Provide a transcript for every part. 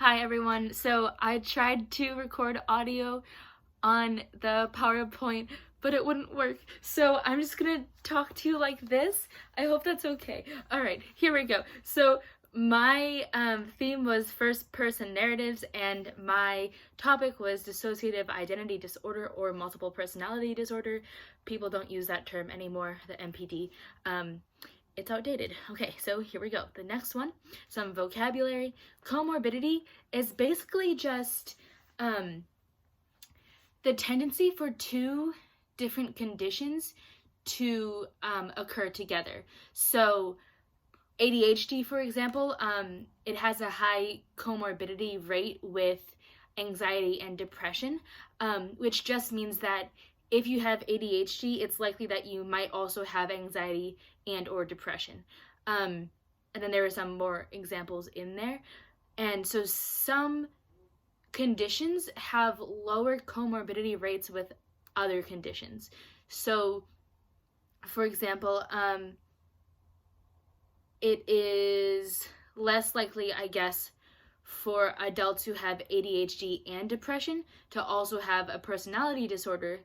Hi everyone. So I tried to record audio on the PowerPoint, but it wouldn't work. So I'm just gonna talk to you like this. I hope that's okay. All right, here we go. So my theme was first person narratives, and my topic was dissociative identity disorder or multiple personality disorder. People don't use that term anymore, the MPD. It's outdated. Okay, so here we go. The next one, some vocabulary. Comorbidity is basically just the tendency for two different conditions to occur together. So ADHD, for example, it has a high comorbidity rate with anxiety and depression, which just means that if you have ADHD, it's likely that you might also have anxiety and or depression. And then there are some more examples in there. And so some conditions have lower comorbidity rates with other conditions. So, for example, it is less likely, I guess, for adults who have ADHD and depression to also have a personality disorder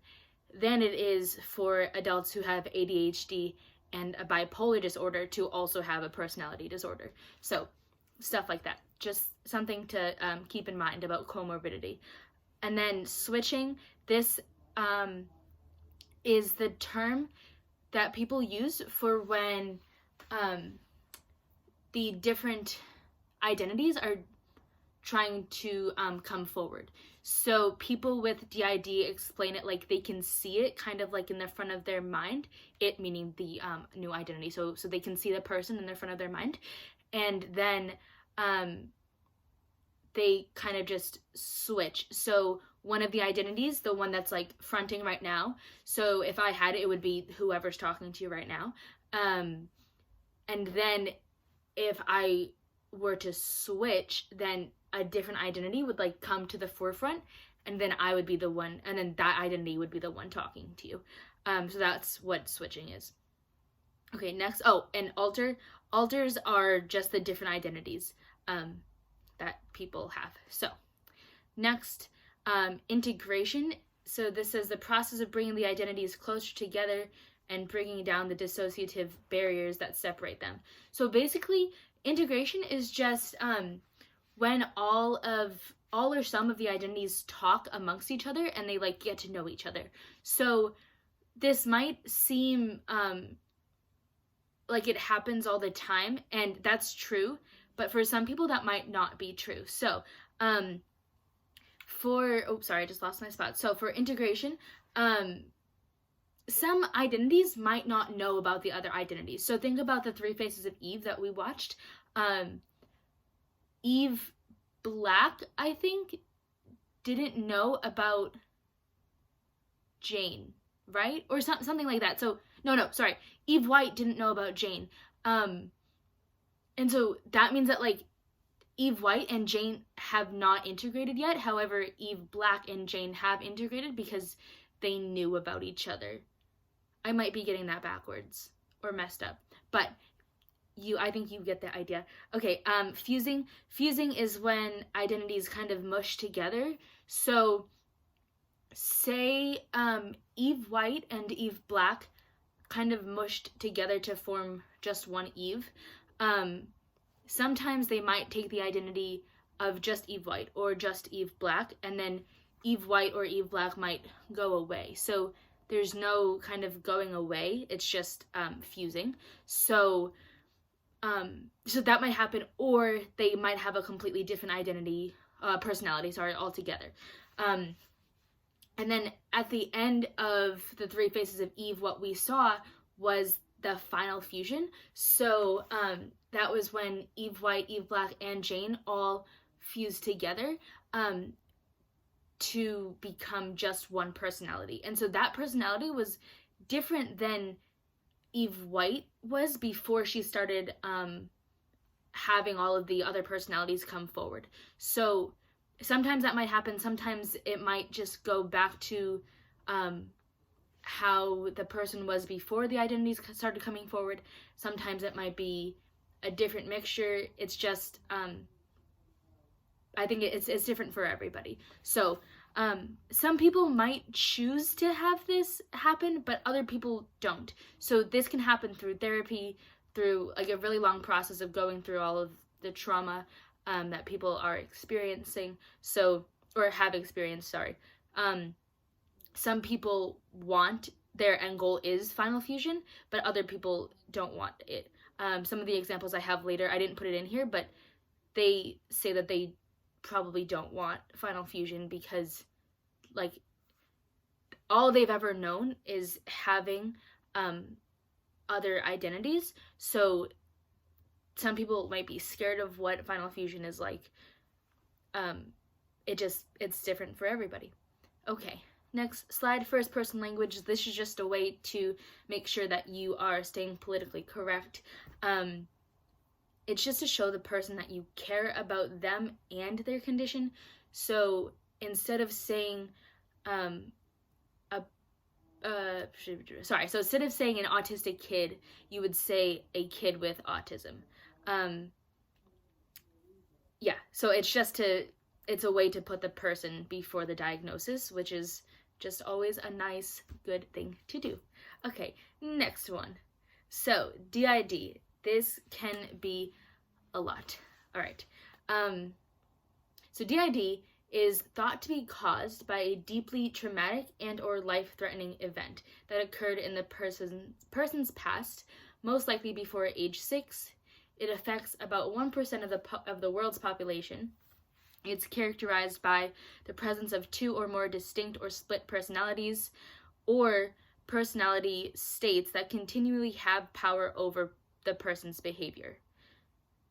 than it is for adults who have ADHD and a bipolar disorder to also have a personality disorder. So, stuff like that. Just something to keep in mind about comorbidity. And then switching, this is the term that people use for when the different identities are trying to come forward. So people with DID explain it like they can see it kind of like in the front of their mind, it meaning the new identity. So they can see the person in the front of their mind, and then they kind of just switch. So one of the identities, the one that's like fronting right now, so if I had it, it would be whoever's talking to you right now. And then if I were to switch, then a different identity would like come to the forefront, and then I would be the one, and then that identity would be the one talking to you. So that's what switching is. Okay, next. Oh, and alters are just the different identities that people have. So next, integration. So this is the process of bringing the identities closer together and bringing down the dissociative barriers that separate them. So basically, integration is just when all or some of the identities talk amongst each other and they like get to know each other. So this might seem like it happens all the time, and that's true, but for some people that might not be true. So I just lost my spot. So for integration, some identities might not know about the other identities. So think about the 3 Faces of Eve that we watched. Eve Black, I think, didn't know about Jane, right? Or something like that. So, sorry. Eve White didn't know about Jane. And so that means that, like, Eve White and Jane have not integrated yet. However, Eve Black and Jane have integrated because they knew about each other. I might be getting that backwards or messed up, but I think you get the idea. Okay, fusing. Fusing is when identities kind of mush together. So say Eve White and Eve Black kind of mushed together to form just one Eve. Sometimes they might take the identity of just Eve White or just Eve Black, and then Eve White or Eve Black might go away. So there's no kind of going away. It's just fusing. So that might happen, or they might have a completely different identity, personality, altogether. And then at the end of the 3 Faces of Eve, what we saw was the final fusion. So that was when Eve White, Eve Black, and Jane all fused together to become just one personality. And so that personality was different than Eve White was before she started having all of the other personalities come forward. So sometimes that might happen. Sometimes it might just go back to how the person was before the identities started coming forward. Sometimes it might be a different mixture. It's just I think it's different for everybody. So some people might choose to have this happen, but other people don't. So this can happen through therapy, through like a really long process of going through all of the trauma that people are experiencing. So, or have experienced, sorry. Some people want, their end goal is final fusion, but other people don't want it. Some of the examples I have later, I didn't put it in here, but they say that they probably don't want final fusion because like all they've ever known is having other identities. So some people might be scared of what final fusion is like. It's different for everybody. Okay, next slide, first person language. This is just a way to make sure that you are staying politically correct. It's just to show the person that you care about them and their condition. So instead of saying so instead of saying an autistic kid, you would say a kid with autism. So it's a way to put the person before the diagnosis, which is just always a nice, good thing to do. Okay, next one. So DID, this can be a lot. All right. So DID is thought to be caused by a deeply traumatic and or life-threatening event that occurred in the person's past, most likely before age 6. It affects about 1% of the world's population. It's characterized by the presence of 2 or more distinct or split personalities or personality states that continually have power over the person's behavior.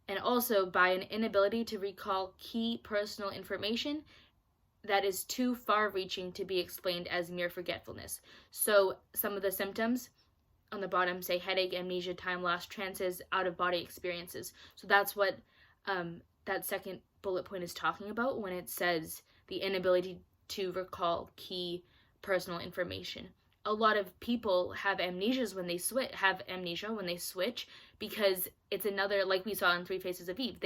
And also by an inability to recall key personal information that is too far-reaching to be explained as mere forgetfulness. So some of the symptoms on the bottom say headache, amnesia, time loss, trances, out-of-body experiences. So that's what that second bullet point is talking about when it says the inability to recall key personal information. A lot of people have amnesia when they switch because it's another, like we saw in Three Faces of Eve.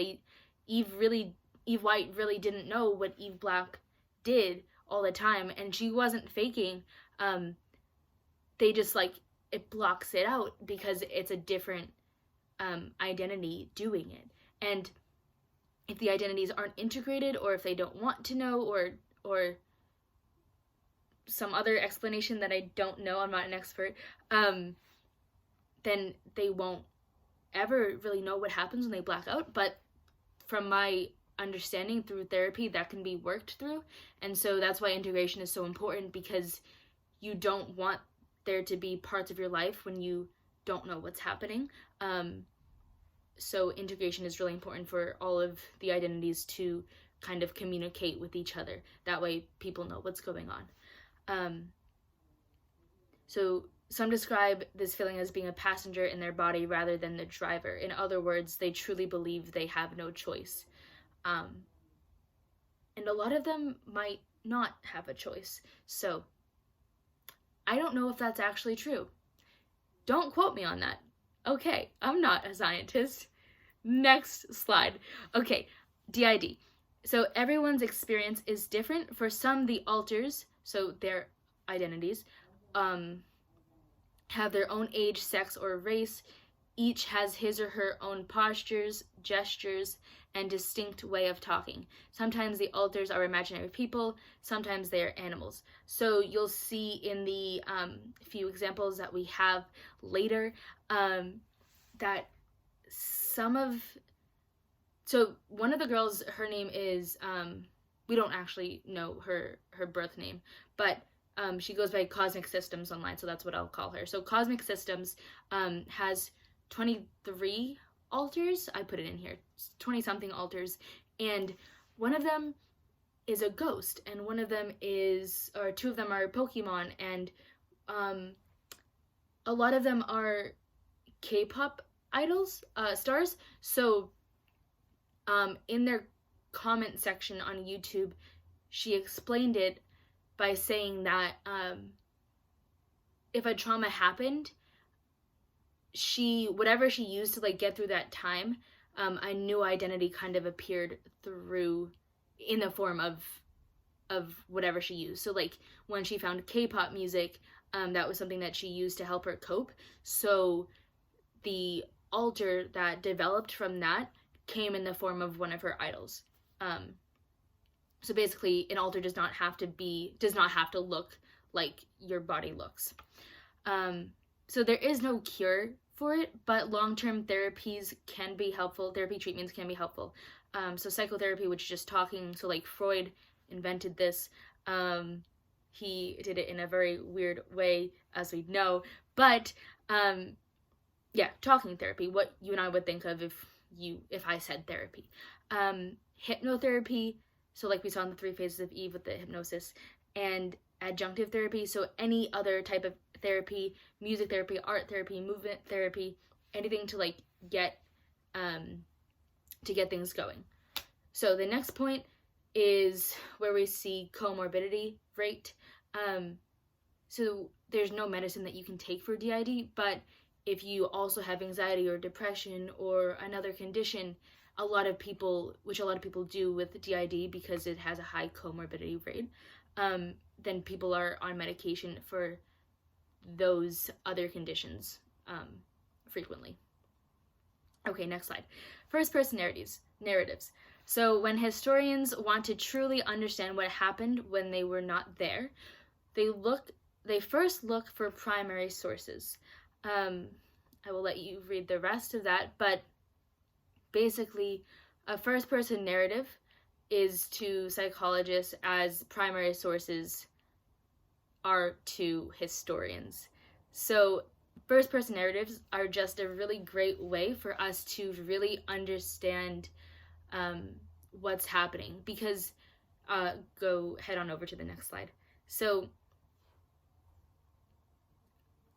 Eve White really didn't know what Eve Black did all the time, and she wasn't faking. They just it blocks it out because it's a different identity doing it. And if the identities aren't integrated, or if they don't want to know, or some other explanation that I don't know, I'm not an expert, then they won't ever really know what happens when they black out. But from my understanding through therapy, that can be worked through. And so that's why integration is so important, because you don't want there to be parts of your life when you don't know what's happening. So integration is really important for all of the identities to kind of communicate with each other. That way people know what's going on. So some describe this feeling as being a passenger in their body rather than the driver. In other words, they truly believe they have no choice. And a lot of them might not have a choice. So I don't know if that's actually true. Don't quote me on that. Okay, I'm not a scientist. Next slide. Okay, DID. So everyone's experience is different. For some, the alters, so their identities, have their own age, sex, or race. Each has his or her own postures, gestures, and distinct way of talking. Sometimes the alters are imaginary people, sometimes they are animals. So you'll see in the few examples that we have later that so one of the girls, her name is, we don't actually know her birth name, but she goes by Cosmic Systems online, so that's what I'll call her. So Cosmic Systems has 23 alters. I put it in here, 20-something alters, and one of them is a ghost, and one of them is, or two of them are Pokemon, and a lot of them are K-pop idols, stars. So in their comment section on YouTube, she explained it by saying that if a trauma happened, whatever she used to get through that time, a new identity kind of appeared through in the form of whatever she used. So like when she found K-pop music, that was something that she used to help her cope. So the alter that developed from that came in the form of one of her idols. So basically, an alter does not have to look like your body looks. So there is no cure for it, but long-term therapies can be helpful. Therapy treatments can be helpful. So psychotherapy, which is just talking. So like Freud invented this. He did it in a very weird way, as we know. But yeah, talking therapy, what you and I would think of if I said therapy. Hypnotherapy, so like we saw in the 3 phases of Eve with the hypnosis, and adjunctive therapy, so any other type of therapy, music therapy, art therapy, movement therapy, anything to like get things going. So the next point is where we see comorbidity rate. So there's no medicine that you can take for DID, but if you also have anxiety or depression or another condition, a lot of people do with DID because it has a high comorbidity rate, then people are on medication for those other conditions frequently. Okay, next slide. First-person narratives. So when historians want to truly understand what happened when they were not there, they first look for primary sources. I will let you read the rest of that, but basically a first-person narrative is to psychologists as primary sources are to historians. So first-person narratives are just a really great way for us to really understand what's happening, because go head on over to the next slide. So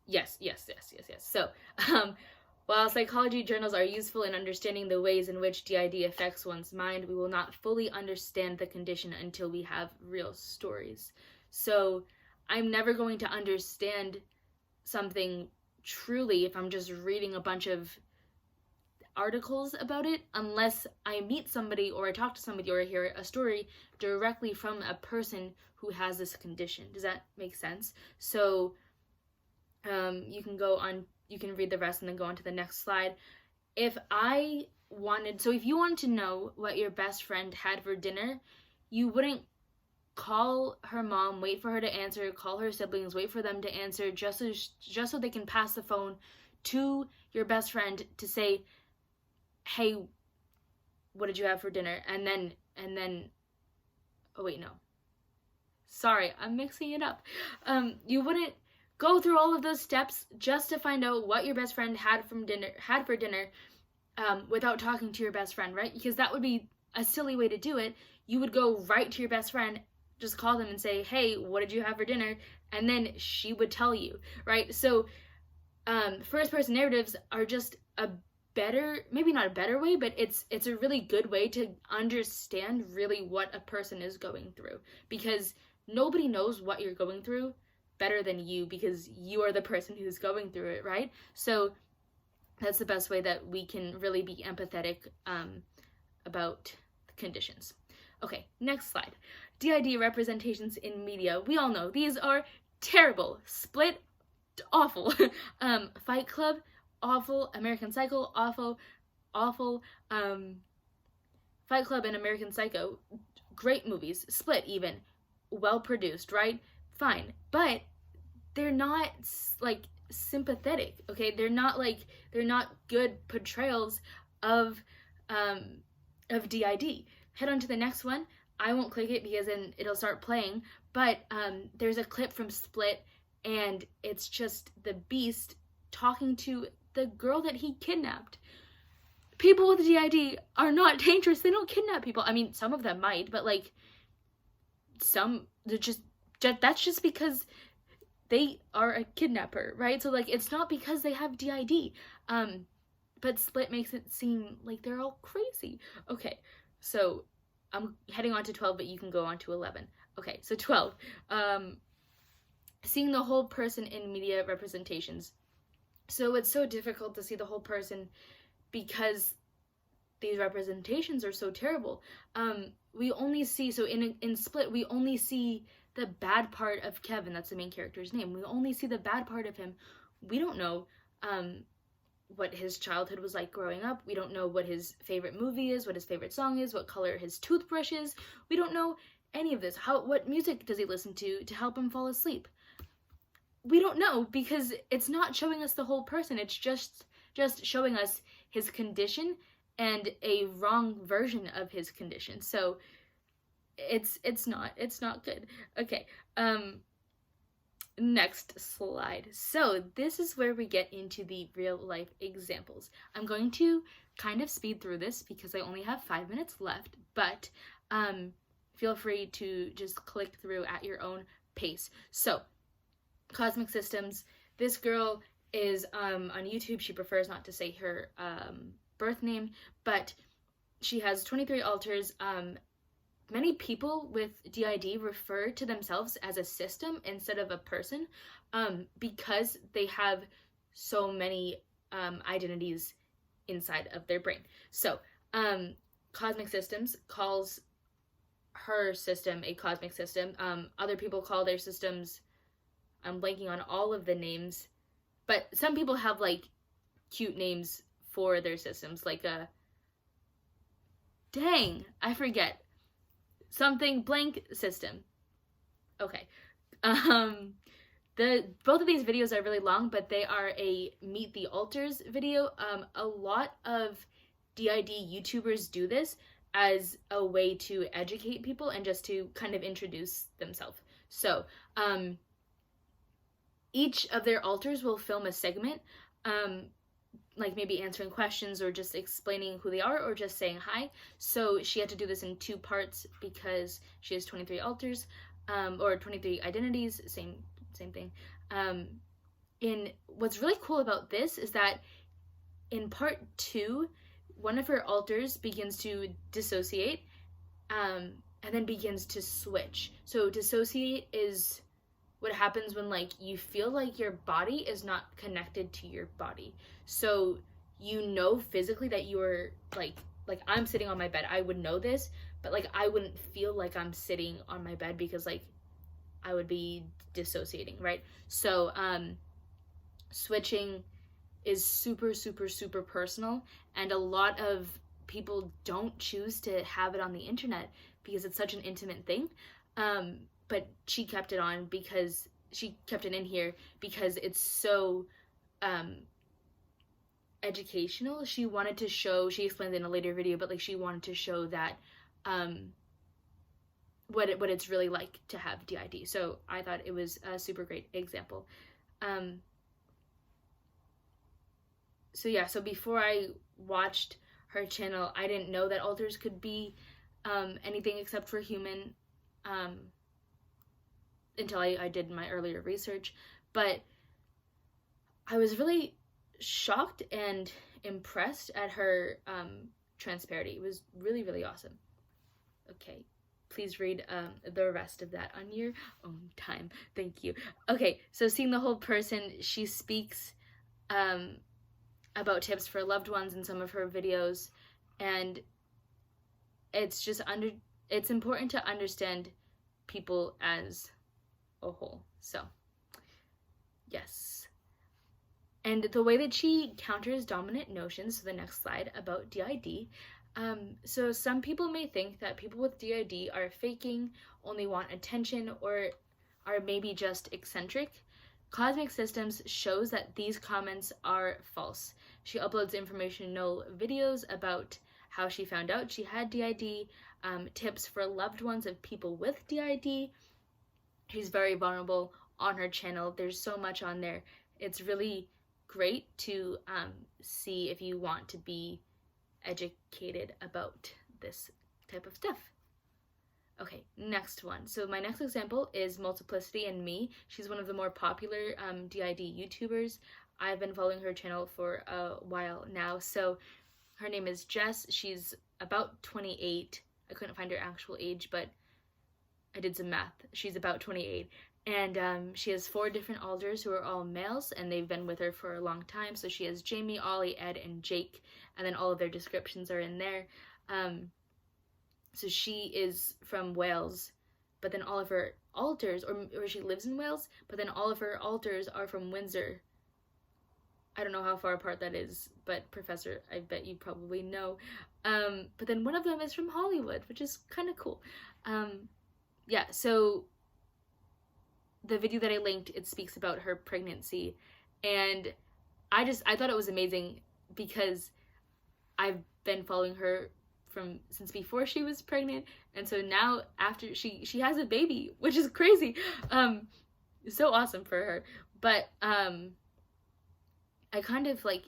yes. So while psychology journals are useful in understanding the ways in which DID affects one's mind, we will not fully understand the condition until we have real stories. So I'm never going to understand something truly if I'm just reading a bunch of articles about it, unless I meet somebody or I talk to somebody or I hear a story directly from a person who has this condition. Does that make sense? So you can read the rest and then go on to the next slide. If you wanted to know what your best friend had for dinner, you wouldn't call her mom, wait for her to answer, call her siblings, wait for them to answer, just so they can pass the phone to your best friend to say, hey, what did you have for dinner? And then oh wait, no. Sorry, I'm mixing it up. You wouldn't go through all of those steps just to find out what your best friend had for dinner without talking to your best friend, right? Because that would be a silly way to do it. You would go right to your best friend, just call them and say, hey, what did you have for dinner? And then she would tell you, right? So first-person narratives are just a better, maybe not a better way, but it's a really good way to understand really what a person is going through, because nobody knows what you're going through better than you, because you are the person who's going through it, right? So that's the best way that we can really be empathetic about the conditions. Okay, next slide. DID representations in media. We all know these are terrible. Split, awful. Fight Club, awful. American Psycho, awful. Fight Club and American Psycho, great movies. Split, even, well produced, right? Fine, but they're not like sympathetic, okay? They're not good portrayals of DID. Head on to the next one. I won't click it because then it'll start playing, but there's a clip from Split, and it's just the Beast talking to the girl that he kidnapped. People with DID are not dangerous. They don't kidnap people. I mean, some of them might, but like that's just because they are a kidnapper, right? So like it's not because they have DID. But Split makes it seem like they're all crazy. Okay, so I'm heading on to 12, but you can go on to 11. Okay, so 12. Seeing the whole person in media representations. So it's so difficult to see the whole person because these representations are so terrible. We only see, so in Split, we only see the bad part of Kevin. That's the main character's name. We only see the bad part of him. We don't know what his childhood was like growing up. We don't know what his favorite movie is, what his favorite song is, what color his toothbrush is. We don't know any of this. What music does he listen to help him fall asleep? We don't know, because it's not showing us the whole person. It's just showing us his condition and a wrong version of his condition. So it's not good. Okay. Next slide. So this is where we get into the real life examples. I'm going to kind of speed through this because I only have 5 minutes left, but feel free to just click through at your own pace. So, Cosmic Systems. This girl is on YouTube. She prefers not to say her birth name, but she has 23 altars. Many people with DID refer to themselves as a system instead of a person, because they have so many identities inside of their brain. So, Cosmic Systems calls her system a cosmic system. Other people call their systems, I'm blanking on all of the names, but some people have like cute names for their systems, like dang, I forget. Something blank system. Okay. Both of these videos are really long, but they are a Meet the Altars video. A lot of DID YouTubers do this as a way to educate people and just to kind of introduce themselves. So, each of their altars will film a segment, like maybe answering questions or just explaining who they are or just saying hi. So she had to do this in 2 parts because she has 23 altars, or 23 identities, same thing. In what's really cool about this is that in part 2, one of her altars begins to dissociate, and then begins to switch. So dissociate is what happens when like you feel like your body is not connected to your body. So you know physically that you are like I'm sitting on my bed. I would know this, but like I wouldn't feel like I'm sitting on my bed because like I would be dissociating, right? So switching is super personal, and a lot of people don't choose to have it on the internet because it's such an intimate thing. But she kept it on because she kept it in here because it's so educational. She wanted to show, she explained it in a later video, but like she wanted to show that what it's really like to have DID. So I thought it was a super great example. So before I watched her channel, I didn't know that altars could be anything except for human, until I did my earlier research. But I was really shocked and impressed at her transparency. It was really awesome. Okay, please read the rest of that on your own time. Thank you. Okay, so seeing the whole person, she speaks about tips for loved ones in some of her videos, and it's just it's important to understand people as a whole. So yes, and the way that she counters dominant notions, so the next slide, about DID. So some people may think that people with DID are faking, only want attention, or are maybe just eccentric. Cosmic Systems shows that these comments are false. She uploads informational videos about how she found out she had DID, tips for loved ones of people with DID. She's very vulnerable on her channel. There's so much on there. It's really great to see if you want to be educated about this type of stuff. Okay, next one. So my next example is Multiplicity and Me. She's one of the more popular DID YouTubers. I've been following her channel for a while now. So her name is Jess. She's about 28. I couldn't find her actual age, but I did some math. She's about 28. And she has 4 different alders who are all males, and they've been with her for a long time. So she has Jamie, Ollie, Ed, and Jake, and then all of their descriptions are in there. So she is from Wales, but then all of her alters, or she lives in Wales, but then all of her alters are from Windsor. I don't know how far apart that is, but Professor, I bet you probably know. But then one of them is from Hollywood, which is kind of cool. Yeah, so the video that I linked, it speaks about her pregnancy, and I thought it was amazing because I've been following her since before she was pregnant, and so now after she has a baby, which is crazy. So awesome for her. But I kind of, like,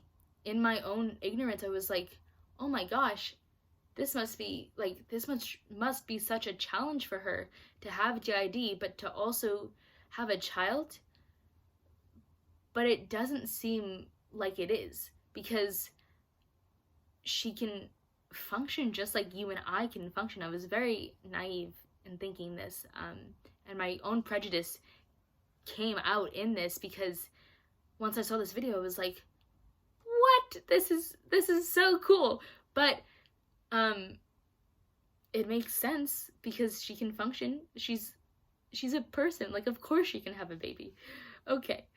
in my own ignorance, I was like, oh my gosh, this must be such a challenge for her to have DID, but to also have a child. But it doesn't seem like it is, because she can function just like you and I can function. I was very naive in thinking this, and my own prejudice came out in this, because once I saw this video, I was like, what? This is so cool. But it makes sense because she can function. She's a person. Like, of course she can have a baby. Okay.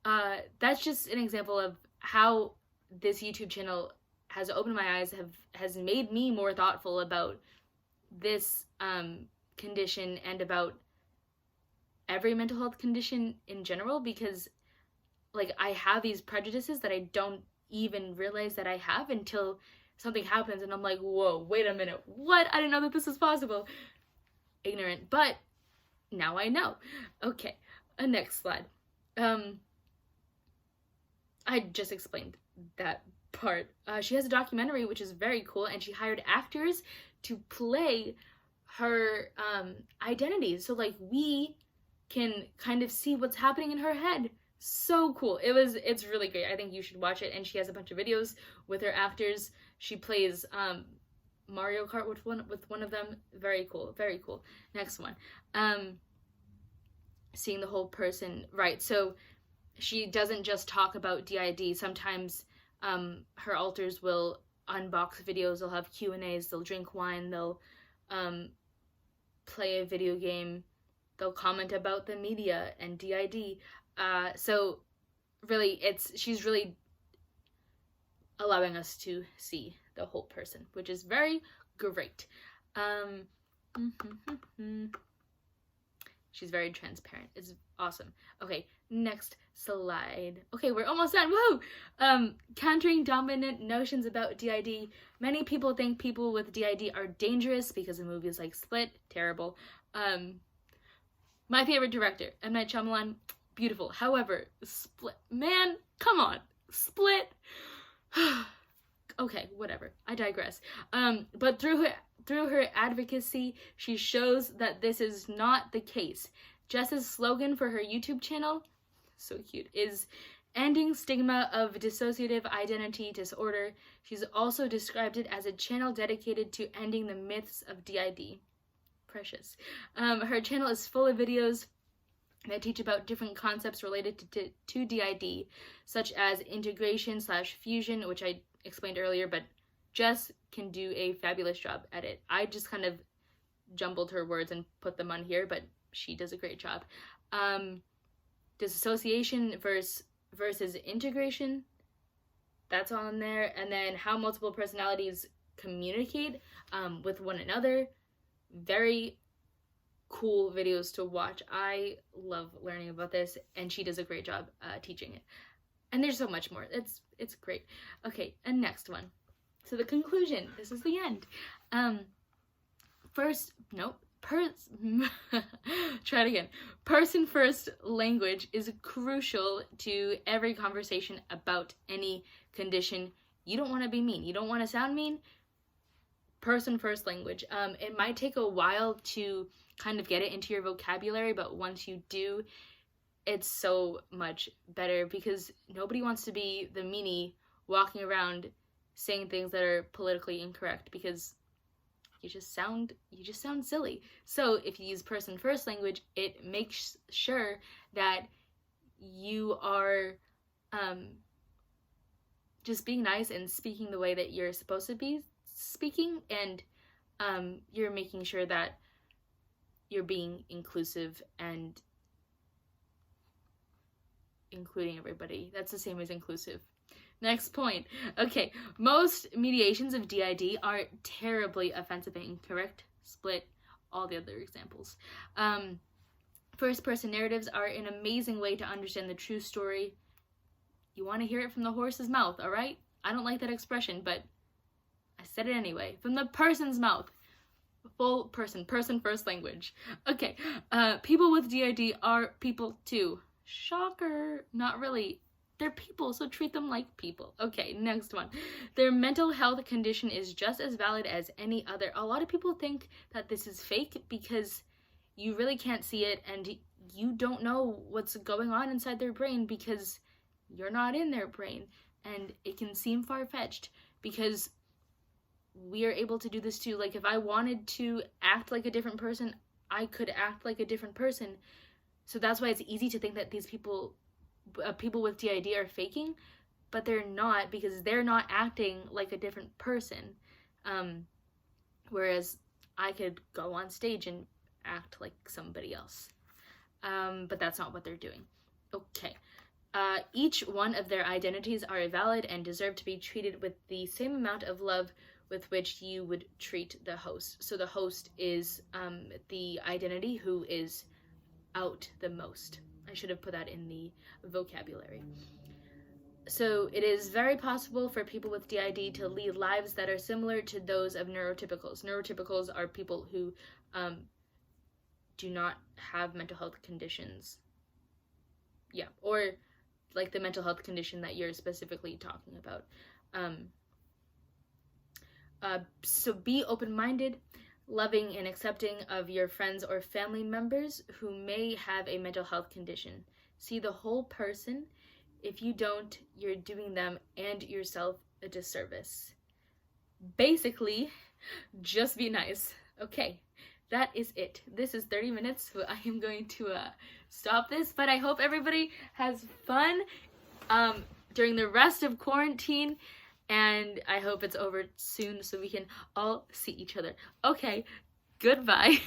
That's just an example of how this YouTube channel has opened my eyes, has made me more thoughtful about this condition and about every mental health condition in general, because, like, I have these prejudices that I don't even realize that I have until something happens and I'm like, whoa, wait a minute, what? I didn't know that this was possible. Ignorant, but now I know. Okay, next slide. I just explained that part. She has a documentary, which is very cool, and she hired actors to play her identities, so, like, we can kind of see what's happening in her head. So cool. It's really great. I think you should watch it. And she has a bunch of videos with her actors. She plays Mario Kart with one of them. Very cool. Very cool. Next one. Seeing the whole person. Right. So she doesn't just talk about DID. Sometimes her alters will unbox videos. They'll have Q&As. They'll drink wine. They'll play a video game. They'll comment about the media and DID. So really, she's really allowing us to see the whole person, which is very great. She's very transparent. It's awesome. Okay, next slide. Okay, we're almost done. Whoa! Countering dominant notions about DID. Many people think people with DID are dangerous because of movies like Split. Terrible. My favorite director, M. Night Shyamalan. Beautiful. However, Split, man, come on, Split. Okay, whatever. I digress. But through her advocacy, she shows that this is not the case. Jess's slogan for her YouTube channel, so cute, is ending stigma of dissociative identity disorder. She's also described it as a channel dedicated to ending the myths of DID. Precious. Her channel is full of videos that teach about different concepts related to DID, such as integration/fusion, which I explained earlier, but Jess can do a fabulous job at it. I just kind of jumbled her words and put them on here, but she does a great job. Dissociation versus integration, that's on there. And then how multiple personalities communicate with one another. Very cool videos to watch. I love learning about this, and she does a great job teaching it. And there's so much more. It's great. Okay, and next one. So the conclusion. This is the end. Try it again. Person first language is crucial to every conversation about any condition. You don't want to be mean. You don't want to sound mean. Person first language. It might take a while to kind of get it into your vocabulary, but once you do, it's so much better, because nobody wants to be the meanie walking around saying things that are politically incorrect, because you just sound silly. So if you use person first language, it makes sure that you are just being nice and speaking the way that you're supposed to be speaking, and you're making sure that you're being inclusive and including everybody. That's the same as inclusive. Next point. Okay, most mediations of DID are terribly offensive and incorrect. Split all the other examples. First-person narratives are an amazing way to understand the true story. You want to hear it from the horse's mouth, all right? I don't like that expression, but I said it anyway. From the person's mouth. Full person first language. Okay, people with DID are people too. Shocker. Not really. They're people, so treat them like people. Okay, next one. Their mental health condition is just as valid as any other. A lot of people think that this is fake because you really can't see it and you don't know what's going on inside their brain because you're not in their brain. And it can seem far-fetched because we are able to do this too. Like, if I wanted to act like a different person, I could act like a different person. So that's why it's easy to think that these people with DID are faking, but they're not, because they're not acting like a different person. Whereas I could go on stage and act like somebody else. But that's not what they're doing. Okay. Each one of their identities are valid and deserve to be treated with the same amount of love with which you would treat the host. So the host is the identity who is out the most. I should have put that in the vocabulary. So it is very possible for people with DID to lead lives that are similar to those of neurotypicals. Neurotypicals are people who do not have mental health conditions. Yeah, or like the mental health condition that you're specifically talking about. So be open-minded, loving and accepting of your friends or family members who may have a mental health condition. See the whole person. If you don't, you're doing them and yourself a disservice. Basically, just be nice. Okay, that is it. This is 30 minutes, so I am going to stop this, but I hope everybody has fun during the rest of quarantine. And I hope it's over soon so we can all see each other. Okay, goodbye.